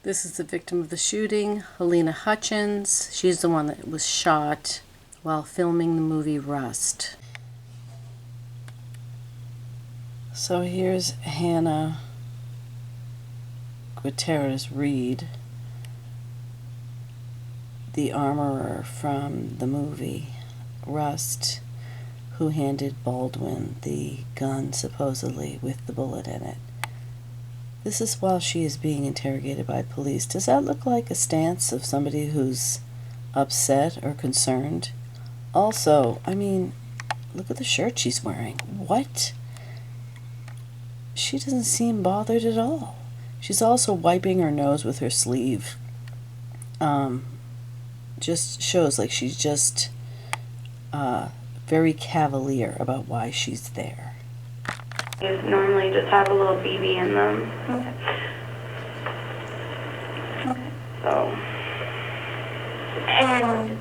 This is the victim of the shooting, Helena Hutchins. She's the one that was shot while filming the movie Rust. So here's Hannah Gutierrez Reed, the armorer from the movie Rust, who handed Baldwin the gun, supposedly, with the bullet in it. This is while she is being interrogated by police. Does that look like a stance of somebody who's upset or concerned? Also, I mean, look at the shirt she's wearing. What? She doesn't seem bothered at all. She's also wiping her nose with her sleeve. Just shows like she's just very cavalier about why she's there. You normally just have a little BB in them. Okay. So, and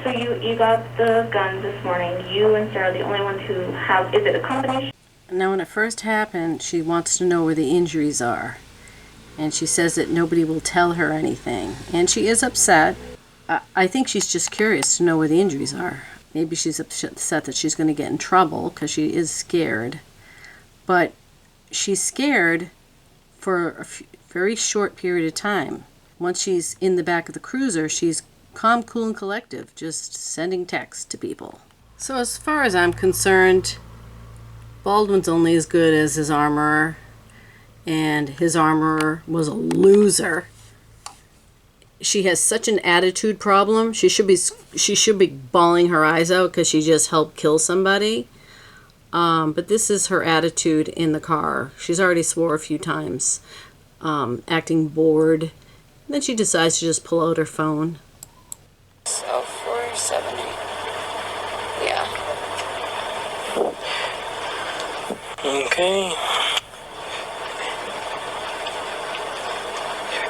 so you got the gun this morning. You and Sarah are the only ones who have. Is it a combination? Now, when it first happened, she wants to know where the injuries are. And she says that nobody will tell her anything. And she is upset. I think she's just curious to know where the injuries are. Maybe she's upset that she's going to get in trouble because she is scared. But she's scared for a very short period of time. Once she's in the back of the cruiser, she's calm, cool, and collective, just sending texts to people. So as far as I'm concerned, Baldwin's only as good as his armorer, and his armorer was a loser. She has such an attitude problem. She should be bawling her eyes out because she just helped kill somebody. But this is her attitude in the car. She's already swore a few times, acting bored. And then she decides to just pull out her phone. So 470. Yeah. Okay.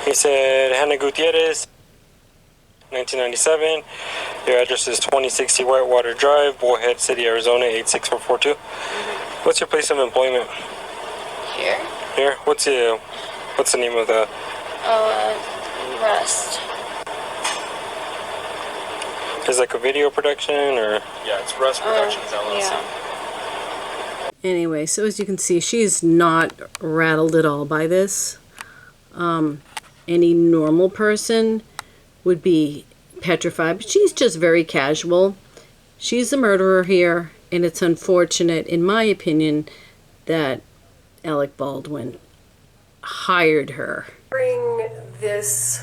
He said Hannah Gutierrez, 1997. Your address is 2060 Whitewater Drive, Bullhead City, Arizona, 86442. What's your place of employment? Here? Here? What's the name of the... Rust. Is it like a video production, or... Yeah, it's Rust Productions, LLC. Yeah. Anyway, so as you can see, she's not rattled at all by this. Any normal person would be petrified, but she's just very casual. She's the murderer here, and it's unfortunate, in my opinion, that Alec Baldwin hired her. During this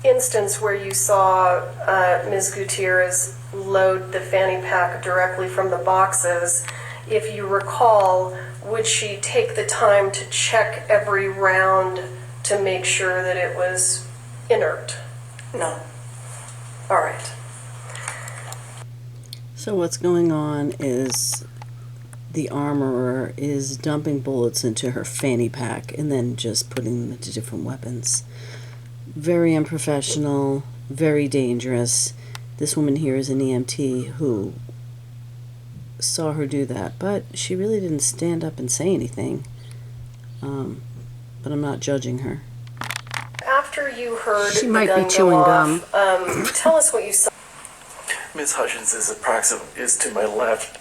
instance where you saw Ms. Gutierrez load the fanny pack directly from the boxes, if you recall, would she take the time to check every round to make sure that it was inert? No. All right. So what's going on is the armorer is dumping bullets into her fanny pack and then just putting them into different weapons. Very unprofessional, very dangerous. This woman here is an EMT who saw her do that, but she really didn't stand up and say anything. But I'm not judging her. After you heard She the might gun be chewing go gum. off, tell us what you saw. Miss Hutchins is to my left,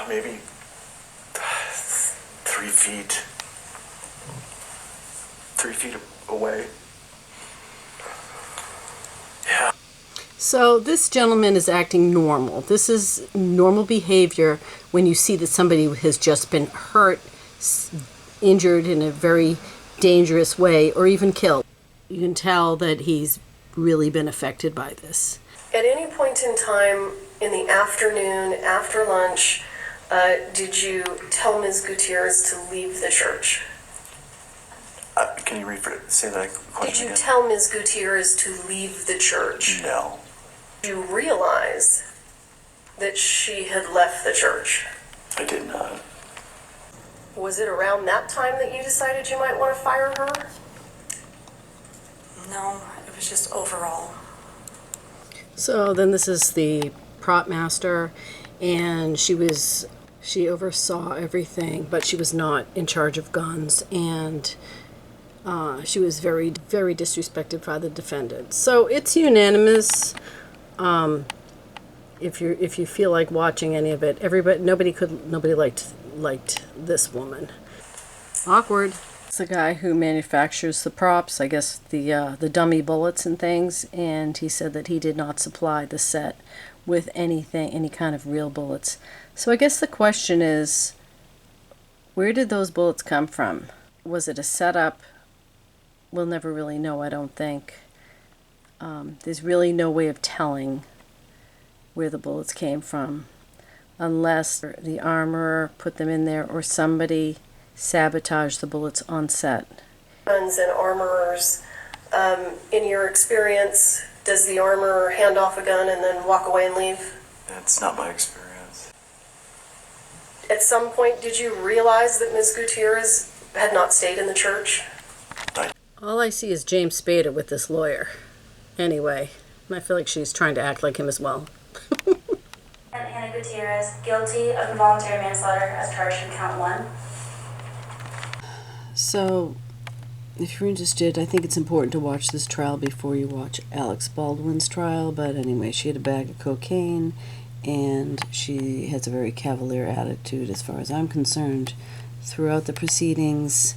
maybe 3 feet. 3 feet away. Yeah. So this gentleman is acting normal. This is normal behavior when you see that somebody has just been hurt, injured in a very dangerous way, or even killed. You can tell that he's really been affected by this. At any point in time in the afternoon, after lunch, did you tell Ms. Gutierrez to leave the church? Can you say that question Did you again? tell Ms. Gutierrez to leave the church? No. Did you realize that she had left the church? I did not. Was it around that time that you decided you might want to fire her? No, it was just overall. So then this is the prop master, and she was She oversaw everything, but she was not in charge of guns, and she was very, very disrespected by the defendant. So it's unanimous. If you feel like watching any of it, nobody liked this woman. Awkward. It's the guy who manufactures the props, I guess the dummy bullets and things, and he said that he did not supply the set with any kind of real bullets. So I guess the question is, where did those bullets come from? Was it a setup? We'll never really know, I don't think. There's really no way of telling where the bullets came from, unless the armorer put them in there or somebody sabotaged the bullets on set. Guns and armorers, in your experience, does the armorer hand off a gun and then walk away and leave? It's not my experience. At some point, did you realize that Ms. Gutierrez had not stayed in the church? All I see is James Spader with this lawyer. Anyway, I feel like she's trying to act like him as well. Hannah Gutierrez, guilty of involuntary manslaughter as charged in count 1. So, if you're interested, I think it's important to watch this trial before you watch Alec Baldwin's trial. But anyway, she had a bag of cocaine, and she has a very cavalier attitude as far as I'm concerned. Throughout the proceedings,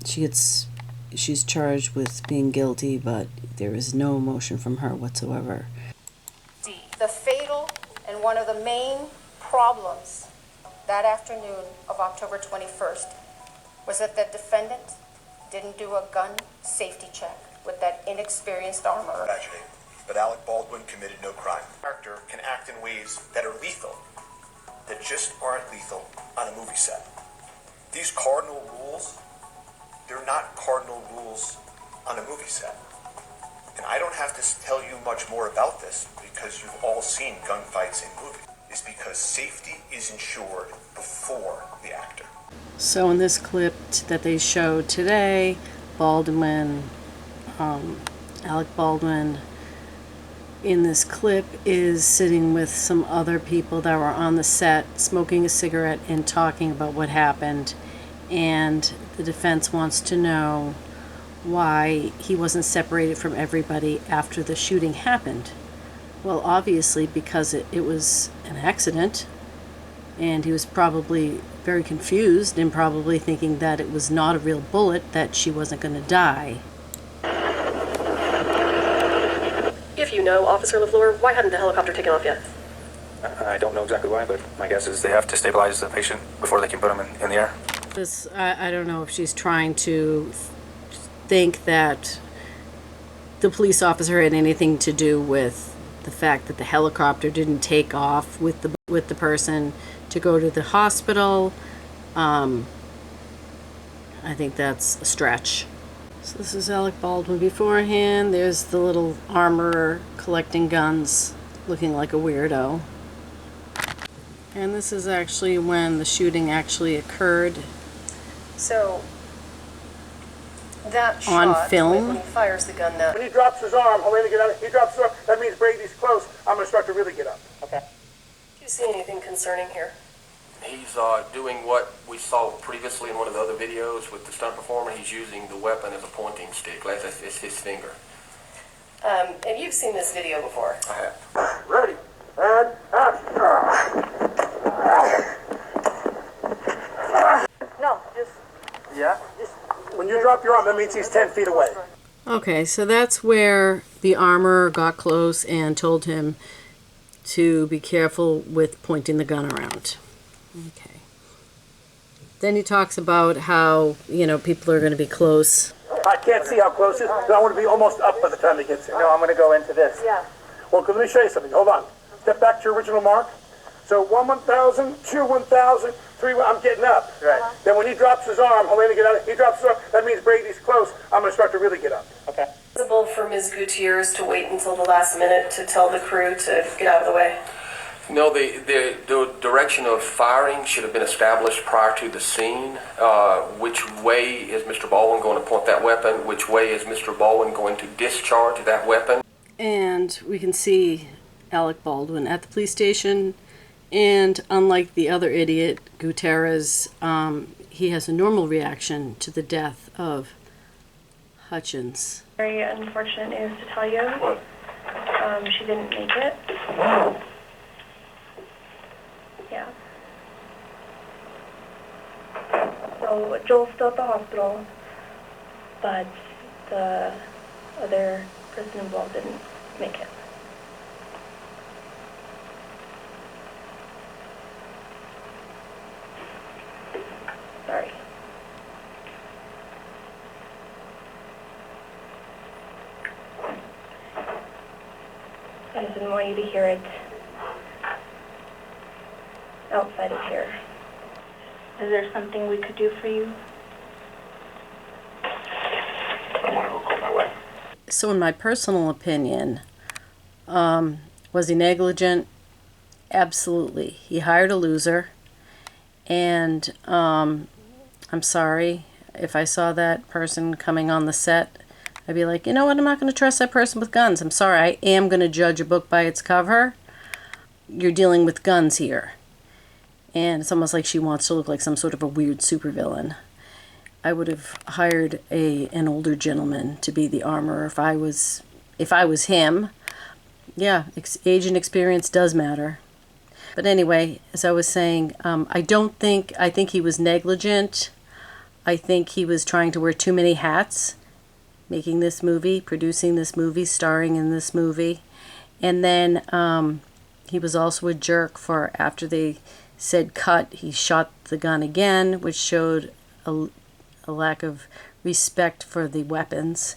she's charged with being guilty, but there is no emotion from her whatsoever. The fatal and one of the main problems that afternoon of October 21st was that the defendant didn't do a gun safety check with that inexperienced armorer. Tragedy, but Alec Baldwin committed no crime. Character can act in ways that are lethal, that just aren't lethal on a movie set. These cardinal rules, they're not cardinal rules on a movie set. And I don't have to tell you much more about this because you've all seen gunfights in movies. It's because safety is ensured before the actor. So in this clip that they showed today, Alec Baldwin in this clip is sitting with some other people that were on the set, smoking a cigarette and talking about what happened. And the defense wants to know why he wasn't separated from everybody after the shooting happened. Well, obviously because it was an accident, and he was probably very confused and probably thinking that it was not a real bullet, that she wasn't going to die. If you know, Officer LaFleur, why hadn't the helicopter taken off yet? I don't know exactly why, but my guess is they have to stabilize the patient before they can put him in the air. I don't know if she's trying to think that the police officer had anything to do with the fact that the helicopter didn't take off with the person to go to the hospital. I think that's a stretch. So this is Alec Baldwin beforehand. There's the little armorer collecting guns, looking like a weirdo. And this is actually when the shooting actually occurred. So, that on shot, film. when he fires the gun now. When he drops his arm, Helena, get out. He drops his arm. That means Brady's close. I'm going to start to really get up. Okay. Do you see anything concerning here? He's doing what we saw previously in one of the other videos with the stunt performer. He's using the weapon as a pointing stick. It's his finger. And you've seen this video before. I have. Ready. And action. No, just... Yeah? When you drop your arm, that means he's 10 feet away. Okay, so that's where the armorer got close and told him to be careful with pointing the gun around. Okay. Then he talks about how, people are going to be close. I can't see how close it is, but I want to be almost up by the time he gets here. No, I'm going to go into this. Yeah. Well, let me show you something. Hold on. Step back to your original mark. So 1, 1,000, 2, 1,000, 3, I'm getting up. Right. Then when he drops his arm, Helena, get out. He drops his arm. That means Brady's close. I'm going to start to really get up. Okay. Is it possible for Ms. Gutierrez to wait until the last minute to tell the crew to get out of the way? No, the direction of firing should have been established prior to the scene. Which way is Mr. Baldwin going to point that weapon? Which way is Mr. Baldwin going to discharge that weapon? And we can see Alec Baldwin at the police station, And unlike the other idiot, Gutierrez, he has a normal reaction to the death of Hutchins. Very unfortunate news to tell you. What? She didn't make it. Yeah. So Joel's still at the hospital, but the other person involved didn't make it. Sorry. I just didn't want you to hear it outside of here. Is there something we could do for you? I want to go call my wife. So in my personal opinion, was he negligent? Absolutely. He hired a loser. And I'm sorry, if I saw that person coming on the set, I'd be like, you know what, I'm not going to trust that person with guns. I'm sorry, I am going to judge a book by its cover. You're dealing with guns here. And it's almost like she wants to look like some sort of a weird supervillain. I would have hired an older gentleman to be the armorer if I was him. Yeah, age and experience does matter. But anyway, as I was saying, I think he was negligent. I think he was trying to wear too many hats, making this movie, producing this movie, starring in this movie. And then he was also a jerk for, after they said cut, he shot the gun again, which showed a lack of respect for the weapons.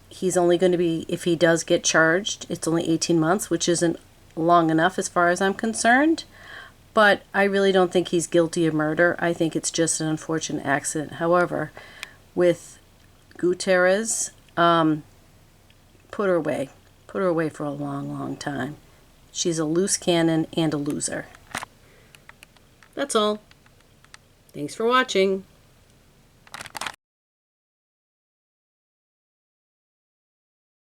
He's only going to be, if he does get charged, it's only 18 months, which isn't long enough as far as I'm concerned. But I really don't think he's guilty of murder. I think it's just an unfortunate accident. However, with Gutierrez, put her away. Put her away for a long, long time. She's a loose cannon and a loser. That's all. Thanks for watching.